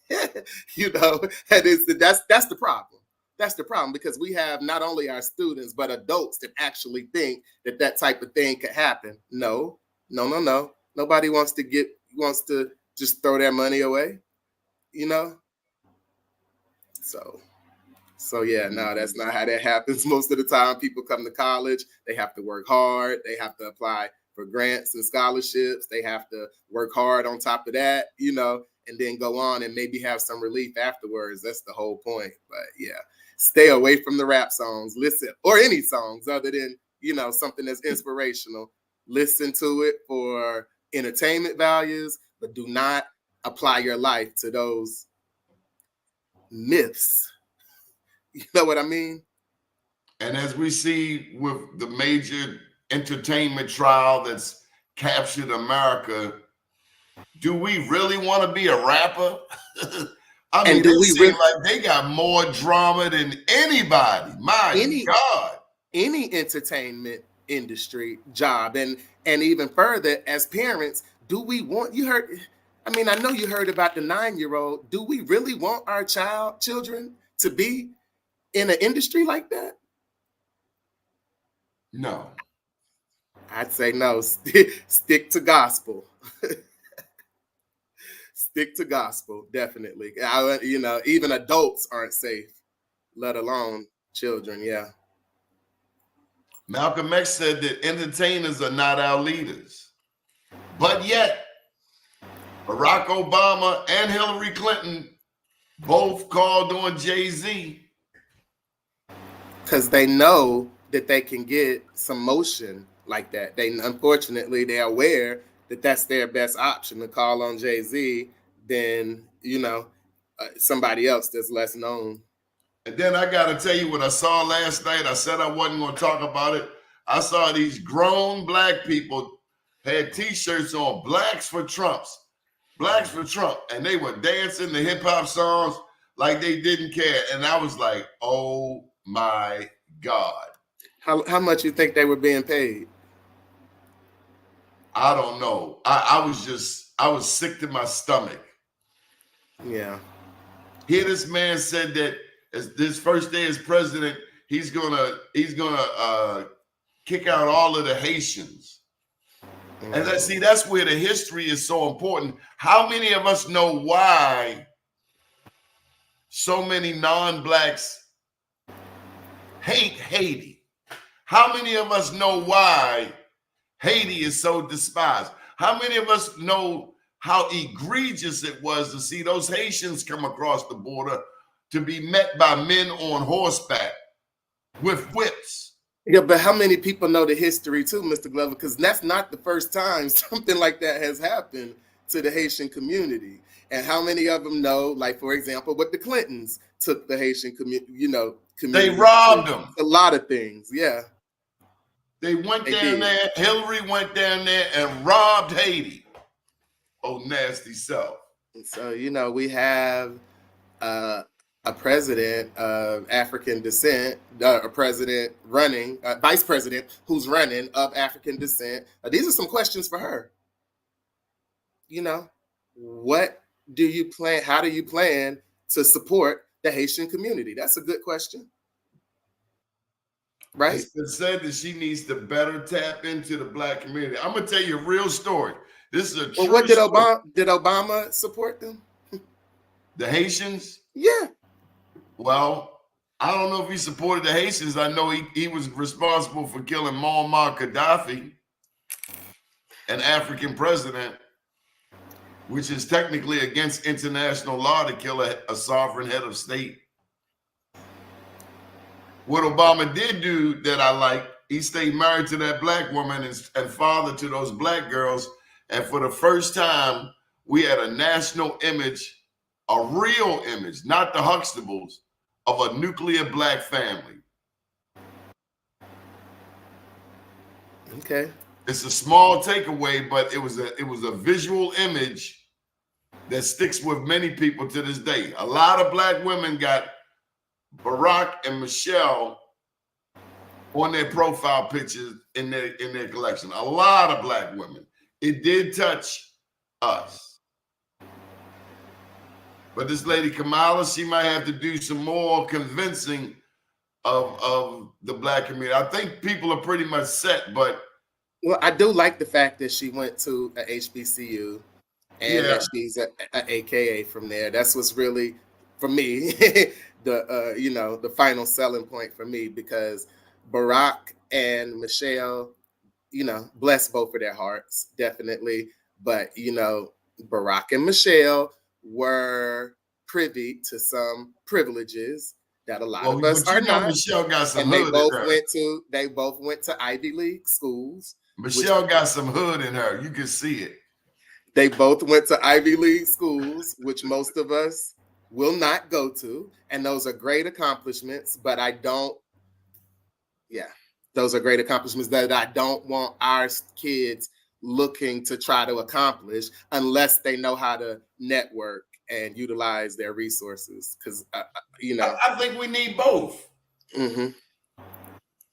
Speaker 2: That's the problem. That's the problem, because we have not only our students but adults that actually think that type of thing could happen. No, no, no, no. Nobody wants to just throw their money away, you know. So so yeah, no, that's not how that happens. Most of the time, people come to college, they have to work hard, they have to apply for grants and scholarships, they have to work hard on top of that, and then go on and maybe have some relief afterwards. That's the whole point. But yeah, stay away from the rap songs. Listen, or any songs other than, something that's inspirational. Listen to it for entertainment values, but do not apply your life to those myths. You know what I mean?
Speaker 1: And as we see with the major entertainment trial that's captured America, do we really want to be a rapper? I mean,
Speaker 2: And do
Speaker 1: it
Speaker 2: we
Speaker 1: seems
Speaker 2: really,
Speaker 1: like they got more drama than anybody. My
Speaker 2: any
Speaker 1: God.
Speaker 2: any entertainment industry job, and even further, as parents, do we want, you heard, I mean, I know you heard about the 9-year-old. Do we really want our children to be in an industry like that?
Speaker 1: No.
Speaker 2: I'd say no. Stick to gospel. Stick to gospel, definitely. Even adults aren't safe, let alone children. Yeah.
Speaker 1: Malcolm X said that entertainers are not our leaders. But yet, Barack Obama and Hillary Clinton both called on Jay-Z.
Speaker 2: Because they know that they can get some motion like that. Unfortunately, they're aware that that's their best option, to call on Jay-Z than, somebody else that's less known.
Speaker 1: And then I got to tell you what I saw last night. I said I wasn't going to talk about it. I saw these grown black people had T-shirts on, Blacks for Trumps, Blacks for Trump. And they were dancing the hip hop songs like they didn't care. And I was like, oh my God.
Speaker 2: How much you think they were being paid?
Speaker 1: I don't know. I was sick to my stomach.
Speaker 2: Yeah.
Speaker 1: Here this man said that as this first day as president, he's gonna kick out all of the Haitians. And that's where the history is so important. How many of us know why so many non-blacks hate Haiti? How many of us know why Haiti is so despised? How many of us know how egregious it was to see those Haitians come across the border to be met by men on horseback with whips?
Speaker 2: Yeah, but how many people know the history too, Mr. Glover? Because that's not the first time something like that has happened to the Haitian community. And how many of them know, like, for example, what the Clintons took the Haitian community,
Speaker 1: They robbed them.
Speaker 2: A lot of things, yeah.
Speaker 1: They went down there, Hillary went down there and robbed Haiti. Oh, nasty self.
Speaker 2: So, we have a president of African descent, a president running, vice president who's running of African descent. These are some questions for her. What do you plan? How do you plan to support the Haitian community? That's a good question. Right?
Speaker 1: It's been said that she needs to better tap into the Black community. I'm gonna tell you a real story. This is a true
Speaker 2: what did
Speaker 1: story.
Speaker 2: Did Obama support them?
Speaker 1: The Haitians?
Speaker 2: Yeah.
Speaker 1: Well, I don't know if he supported the Haitians. I know he was responsible for killing Muammar Gaddafi, an African president, which is technically against international law to kill a sovereign head of state. What Obama did do that I like, he stayed married to that Black woman and father to those Black girls. And for the first time, we had a national image, a real image, not the Huxtables, of a nuclear Black family.
Speaker 2: Okay.
Speaker 1: It's a small takeaway, but it was a visual image that sticks with many people to this day. A lot of Black women got Barack and Michelle on their profile pictures in their collection. A lot of Black women. It did touch us. But this lady Kamala, she might have to do some more convincing of the Black community. I think people are pretty much set, but
Speaker 2: well, I do like the fact that she went to a HBCU and that she's a AKA from there. That's what's really, for me, the final selling point for me, because Barack and Michelle, bless both of their hearts, definitely. But, Barack and Michelle were privy to some privileges that a lot of us are not.
Speaker 1: Michelle got some
Speaker 2: and
Speaker 1: hood
Speaker 2: they both went to Ivy League schools.
Speaker 1: Michelle got some hood in her. You can see it. They
Speaker 2: both went to Ivy League schools, which most of us will not go to. And those are great accomplishments, but those are great accomplishments that I don't want our kids looking to try to accomplish unless they know how to network and utilize their resources. Because,
Speaker 1: I think we need both.
Speaker 2: Mm-hmm.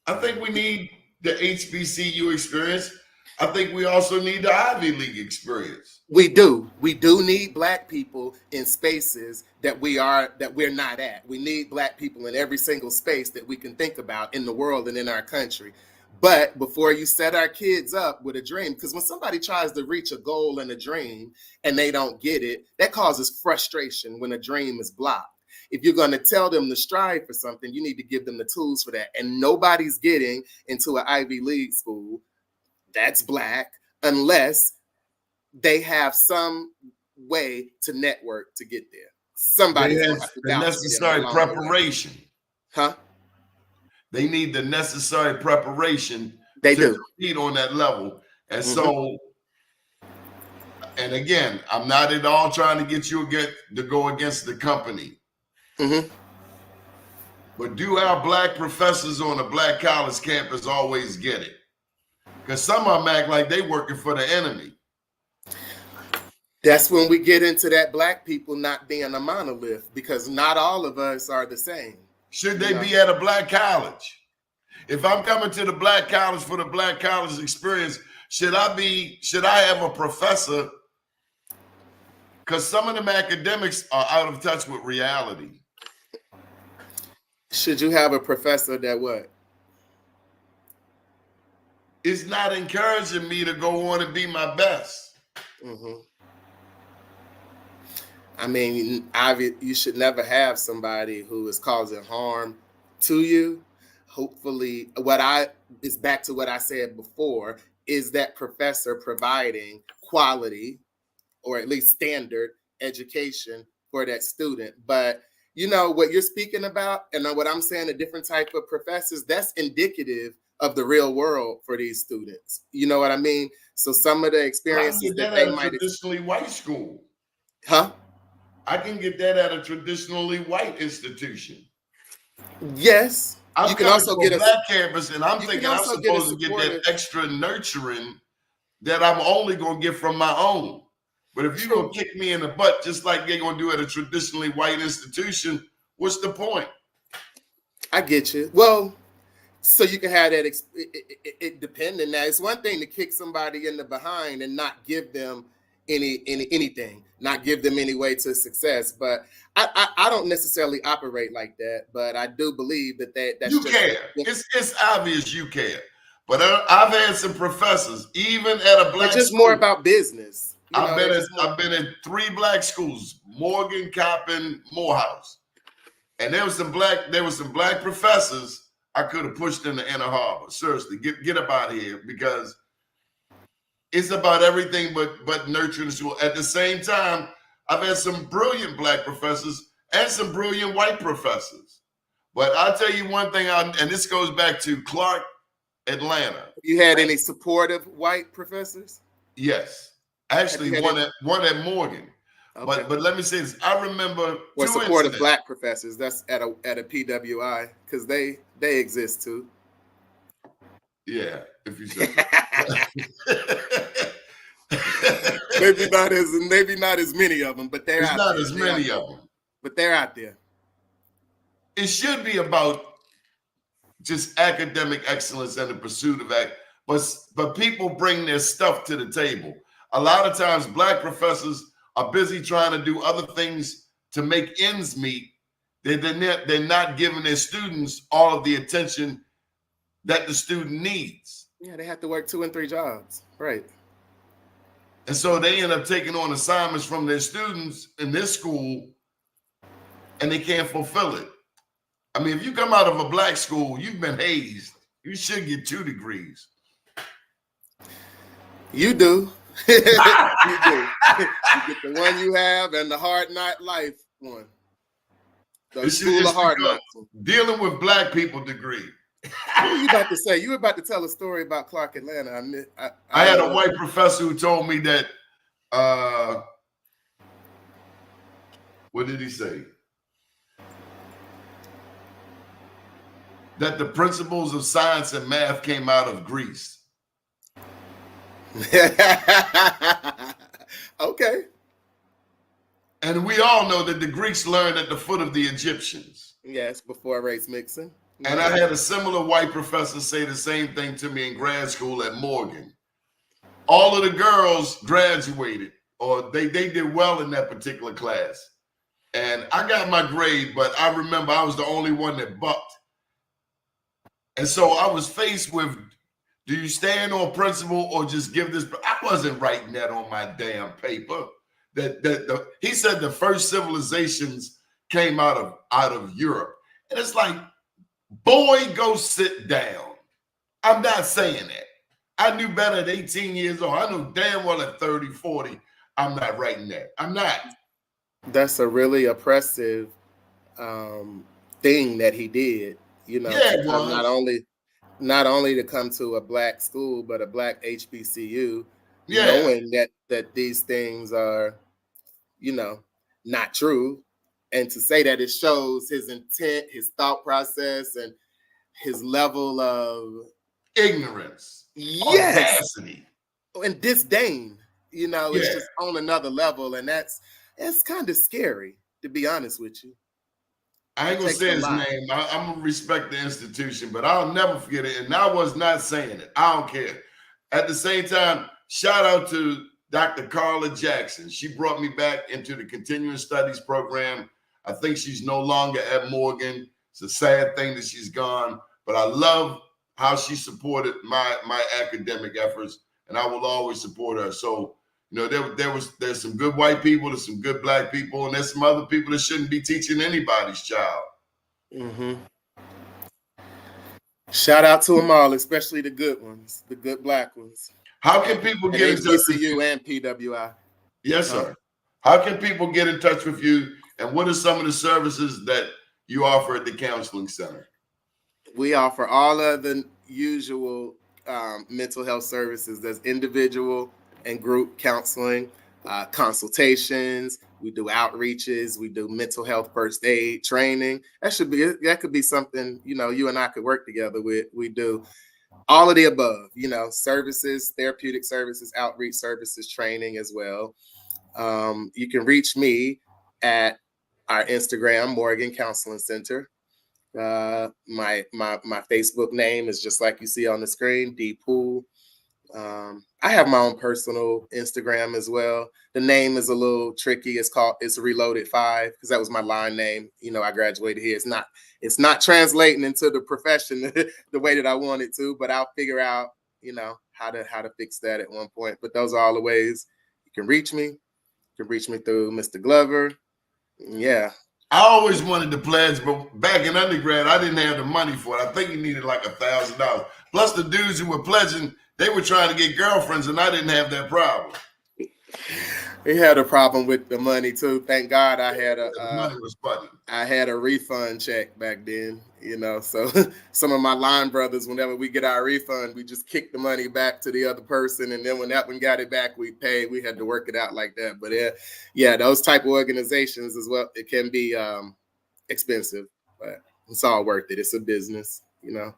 Speaker 1: I think we need the HBCU experience. I think we also need the Ivy League experience.
Speaker 2: We do. We do need Black people in spaces that we're not at. We need Black people in every single space that we can think about in the world and in our country. But before you set our kids up with a dream, because when somebody tries to reach a goal and a dream and they don't get it, that causes frustration when a dream is blocked. If you're going to tell them to strive for something, you need to give them the tools for that. And nobody's getting into an Ivy League school that's Black unless they have some way to network to get there. Somebody
Speaker 1: has the necessary preparation.
Speaker 2: Huh?
Speaker 1: They need the necessary preparation
Speaker 2: to
Speaker 1: compete on that level. And so, and again, I'm not at all trying to get you to go against the company.
Speaker 2: Mm-hmm.
Speaker 1: But do our Black professors on a Black college campus always get it? Because some of them act like they working for the enemy.
Speaker 2: That's when we get into that Black people not being a monolith, because not all of us are the same.
Speaker 1: Should they be at a Black college? If I'm coming to the Black college for the Black college experience, should I have a professor? Because some of them academics are out of touch with reality.
Speaker 2: Should you have a professor that what?
Speaker 1: It's not encouraging me to go on and be my best.
Speaker 2: Mm-hmm. I mean, you should never have somebody who is causing harm to you. Hopefully, is back to what I said before, is that professor providing quality or at least standard education for that student. But what you're speaking about and what I'm saying, a different type of professors, that's indicative of the real world for these students. You know what I mean? So some of the
Speaker 1: But I can
Speaker 2: experiences
Speaker 1: get
Speaker 2: that
Speaker 1: that
Speaker 2: they
Speaker 1: at a
Speaker 2: might,
Speaker 1: traditionally white school.
Speaker 2: huh?
Speaker 1: I can get that at a traditionally white institution.
Speaker 2: Yes, you
Speaker 1: I'm
Speaker 2: can
Speaker 1: coming
Speaker 2: also
Speaker 1: to a
Speaker 2: get
Speaker 1: black campus, and I'm
Speaker 2: you can
Speaker 1: thinking I'm
Speaker 2: also get a
Speaker 1: supposed to get that
Speaker 2: supportive.
Speaker 1: extra nurturing that I'm only going to get from my own. But if you're going
Speaker 2: True.
Speaker 1: to kick me in the butt just like they're going to do at a traditionally white institution, what's the point?
Speaker 2: I get you. Well, so you can have that. It depending. Now, it's one thing to kick somebody in the behind and not give them anything, not give them any way to success. But I don't necessarily operate like that. But I do believe that's
Speaker 1: You
Speaker 2: just.
Speaker 1: care. It's obvious you care. But I've had some professors, even at a
Speaker 2: They're
Speaker 1: black
Speaker 2: just more
Speaker 1: school.
Speaker 2: about business. They're just more.
Speaker 1: I've been in 3 black schools: Morgan, Coppin, Morehouse. And there was some black professors I could have pushed in the Inner Harbor. Seriously, get up out of here, because it's about everything but nurturing the school. At the same time, I've had some brilliant black professors and some brilliant white professors. But I'll tell you one thing, and this goes back to Clark, Atlanta.
Speaker 2: You had any supportive white professors?
Speaker 1: Yes, actually one at Morgan.
Speaker 2: Okay.
Speaker 1: But let me say this: I remember
Speaker 2: Or
Speaker 1: 2
Speaker 2: supportive
Speaker 1: incidents.
Speaker 2: black professors. That's at a PWI, because they exist too.
Speaker 1: Yeah, if you say.
Speaker 2: maybe not as many of them, but they're
Speaker 1: It's
Speaker 2: out
Speaker 1: not
Speaker 2: there.
Speaker 1: as many of them.
Speaker 2: But they're out there.
Speaker 1: It should be about just academic excellence and the pursuit of that. But people bring their stuff to the table. A lot of times, black professors are busy trying to do other things to make ends meet. They're not giving their students all of the attention that the student needs.
Speaker 2: Yeah, they have to work 2 and 3 jobs. Right.
Speaker 1: And so they end up taking on assignments from their students in this school, and they can't fulfill it. I mean, if you come out of a black school, you've been hazed. You should get 2 degrees.
Speaker 2: You do. You do. You get the one you have and the hard knock life one. The school of hard knocks.
Speaker 1: Dealing with black people degree.
Speaker 2: What were you about to say? You were about to tell a story about Clark, Atlanta.
Speaker 1: I had a white professor who told me that, what did he say? That the principles of science and math came out of Greece.
Speaker 2: Okay.
Speaker 1: And we all know that the Greeks learned at the foot of the Egyptians.
Speaker 2: Yes, before race mixing.
Speaker 1: And I had a similar white professor say the same thing to me in grad school at Morgan. All of the girls graduated, or they did well in that particular class. And I got my grade, but I remember I was the only one that bucked. And so I was faced with, do you stand on principle or just give this? I wasn't writing that on my damn paper. He said the first civilizations came out of Europe. And it's like, boy, go sit down. I'm not saying that. I knew better at 18 years old. I knew damn well at 30, 40, I'm not writing that. I'm not.
Speaker 2: That's a really oppressive thing that he did.
Speaker 1: Yeah, it was.
Speaker 2: Not only to come to a black school, but a black HBCU,
Speaker 1: Yeah.
Speaker 2: knowing that these things are, not true. And to say that, it shows his intent, his thought process, and his level of
Speaker 1: ignorance,
Speaker 2: audacity, and disdain. It's just on another level, and that's kind of scary, to be honest with you.
Speaker 1: I ain't gonna say his name. I'm gonna respect the institution, but I'll never forget it. And I was not saying it. I don't care. At the same time, shout out to Dr. Carla Jackson. She brought me back into the continuing studies program. I think she's no longer at Morgan. It's a sad thing that she's gone, but I love how she supported my academic efforts, and I will always support her. So, there's some good white people, there's some good black people, and there's some other people that shouldn't be teaching anybody's child.
Speaker 2: Mm-hmm. Shout out to them all, especially the good ones, the good black ones.
Speaker 1: How can people
Speaker 2: at
Speaker 1: get in touch with you?
Speaker 2: HBCU and PWI.
Speaker 1: Yes, sir. How can people get in touch with you, and what are some of the services that you offer at the counseling center?
Speaker 2: We offer all of the usual mental health services. There's individual and group counseling, consultations. We do outreaches. We do mental health first aid training. That could be something, you and I could work together with. We do all of the above, services, therapeutic services, outreach services, training as well. You can reach me at our Instagram, Morgan Counseling Center. My Facebook name is just like you see on the screen, D Poole. I have my own personal Instagram as well. The name is a little tricky. It's Reloaded 5 because that was my line name. I graduated here. It's not translating into the profession the way that I want it to, but I'll figure out, how to fix that at one point. But those are all the ways you can reach me. You can reach me through Mr. Glover. Yeah.
Speaker 1: I always wanted to pledge, but back in undergrad, I didn't have the money for it. I think you needed like $1,000. Plus the dudes who were pledging, they were trying to get girlfriends, and I didn't have that problem.
Speaker 2: He had a problem with the money too. Thank God I had
Speaker 1: the money was funny.
Speaker 2: I had a refund check back then, So some of my line brothers, whenever we get our refund, we just kick the money back to the other person, and then when that one got it back, we paid. We had to work it out like that. But yeah, those type of organizations as well, it can be expensive, but it's all worth it. It's a business,
Speaker 1: Yeah.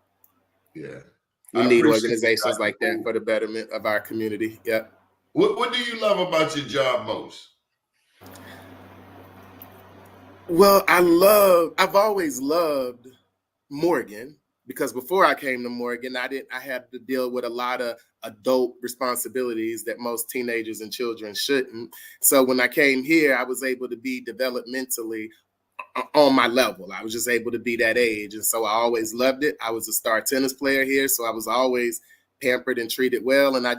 Speaker 2: We need organizations like that for the betterment of our community. Yep.
Speaker 1: What do you love about your job most?
Speaker 2: Well, I've always loved Morgan because before I came to Morgan, I had to deal with a lot of adult responsibilities that most teenagers and children shouldn't. So when I came here, I was able to be developmentally on my level. I was just able to be that age. And so I always loved it. I was a star tennis player here, so I was always pampered and treated well. And I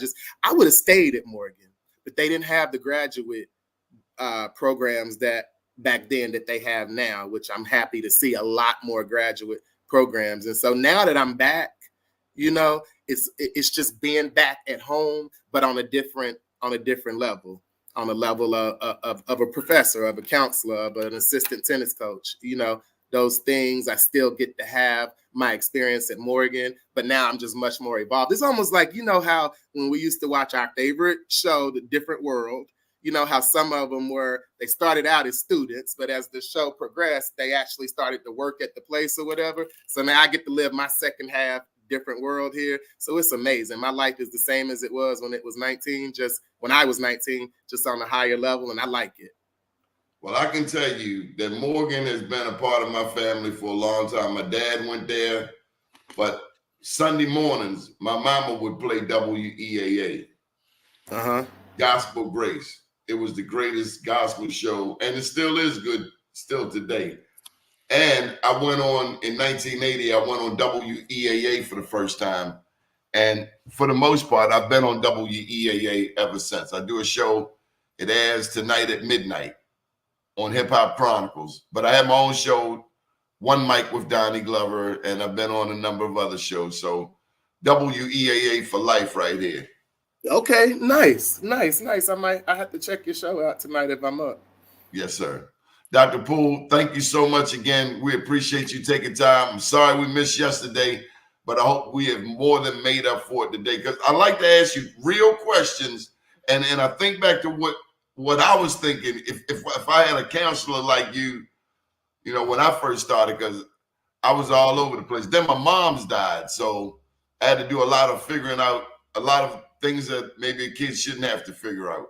Speaker 2: would have stayed at Morgan, but they didn't have the graduate programs that back then that they have now, which I'm happy to see a lot more graduate programs. And so now that I'm back, it's just being back at home, but on a different level, on a level of a professor, of a counselor, of an assistant tennis coach. Those things I still get to have my experience at Morgan, but now I'm just much more evolved. It's almost like, how when we used to watch our favorite show, The Different World, how some of them they started out as students, but as the show progressed, they actually started to work at the place or whatever. So now I get to live my second half different world here. So it's amazing. My life is the same as it was when it was 19, just when I was 19, just on a higher level, and I like it.
Speaker 1: Well, I can tell you that Morgan has been a part of my family for a long time. My dad went there, but Sunday mornings, my mama would play WEAA. Gospel Grace. It was the greatest gospel show, and it still is good still today. And I went on in 1980, I went on WEAA for the first time. And for the most part, I've been on WEAA ever since. I do a show, it airs tonight at midnight on Hip Hop Chronicles. But I have my own show, One Mic with Donnie Glover, and I've been on a number of other shows. So WEAA for life right here.
Speaker 2: Okay, nice. I have to check your show out tonight if I'm up.
Speaker 1: Yes, sir. Dr. Poole, thank you so much again. We appreciate you taking time. I'm sorry we missed yesterday, but I hope we have more than made up for it today, because I like to ask you real questions. And I think back to what I was thinking, if I had a counselor like you, when I first started, because I was all over the place. Then my mom's died, so I had to do a lot of figuring out a lot of things that maybe a kid shouldn't have to figure out.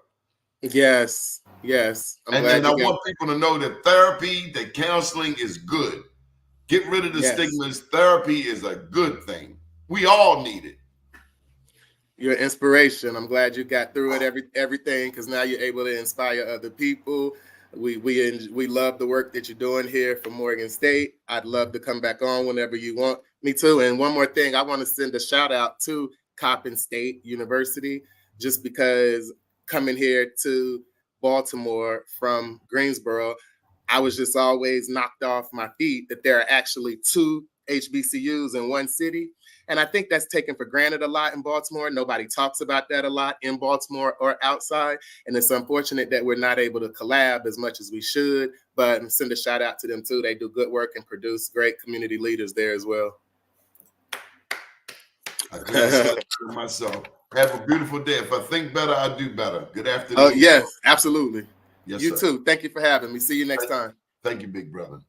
Speaker 2: Yes.
Speaker 1: And I want people to know that therapy, that counseling is good. Get rid of the stigmas. Therapy is a good thing. We all need it.
Speaker 2: You're an inspiration. I'm glad you got through it, everything, because now you're able to inspire other people. We love the work that you're doing here for Morgan State. I'd love to come back on whenever you want me to. And one more thing, I want to send a shout out to Coppin State University, just because coming here to Baltimore from Greensboro, I was just always knocked off my feet that there are actually two HBCUs in one city. And I think that's taken for granted a lot in Baltimore. Nobody talks about that a lot in Baltimore or outside. And it's unfortunate that we're not able to collab as much as we should, but send a shout out to them too. They do good work and produce great community leaders there as well.
Speaker 1: I couldn't say it for myself. Have a beautiful day. If I think better, I do better. Good afternoon.
Speaker 2: Oh, yes, absolutely.
Speaker 1: Yes,
Speaker 2: You
Speaker 1: sir.
Speaker 2: too. Thank you for having me. See you next time.
Speaker 1: Thank you, big brother.